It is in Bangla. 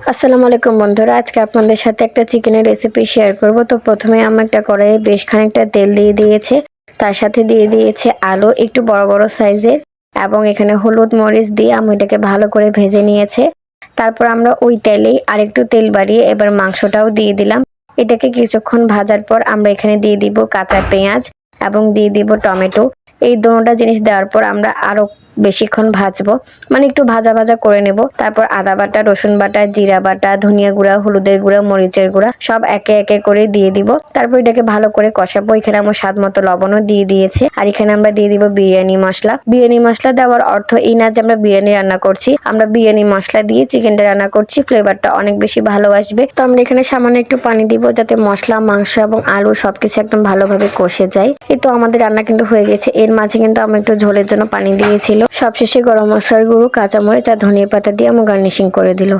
আসসালামু আলাইকুম বন্ধুরা, আজকে আপনাদের সাথে একটা চিকেনের রেসিপি শেয়ার করব। তো প্রথমে আমি একটা কড়াইয়ে বেশ খানিকটা তেল দিয়ে দিয়েছে, তার সাথে দিয়ে দিয়েছে আলু একটু বড় বড় সাইজের, এবং এখানে হলুদ মরিচ দিয়ে আমি এটাকে ভালো করে ভেজে নিয়েছে। তারপর আমরা ওই তেলেই আরেকটু তেল বাড়িয়ে এবার মাংসটাও দিয়ে দিলাম। এটাকে কিছুক্ষণ ভাজার পর আমরা এখানে দিয়ে দিব কাঁচা পেঁয়াজ এবং দিয়ে দিব টমেটো। এই দুটোটা জিনিস দেওয়ার পর আমরা আরো বেশিক্ষণ ভাজবো, মানে একটু ভাজা ভাজা করে নেব। তারপর আদা বাটা, রসুন বাটা, জিরা বাটা, ধনিয়া গুঁড়া, হলুদের গুঁড়া, মরিচের গুঁড়া সব একে একে করে দিয়ে দিব। তারপর এটাকে ভালো করে কষাবো। এখানে আমার স্বাদ মতো লবণও দিয়ে দিয়েছে। আর এখানে আমরা দিয়ে দিব বিরিয়ানি মশলা। বিরিয়ানি মশলা দেওয়ার অর্থ এই না যে আমরা বিরিয়ানি রান্না করছি, আমরা বিরিয়ানি মশলা দিয়ে চিকেনটা রান্না করছি, ফ্লেভারটা অনেক বেশি ভালো আসবে। তো আমরা এখানে সামান্য একটু পানি দিব যাতে মশলা, মাংস এবং আলু সবকিছু একদম ভালোভাবে কষে যায়। এই তো আমাদের রান্না কিন্তু হয়ে গেছে। এর মাঝে কিন্তু আমরা একটু ঝোলের জন্য পানি দিয়েছিল। সবশেষে গরম মশলার গুঁড়ো, কাঁচামরিচ আর ধনিয়া পাতা দিয়ে আমি গার্নিশিং করে দিল।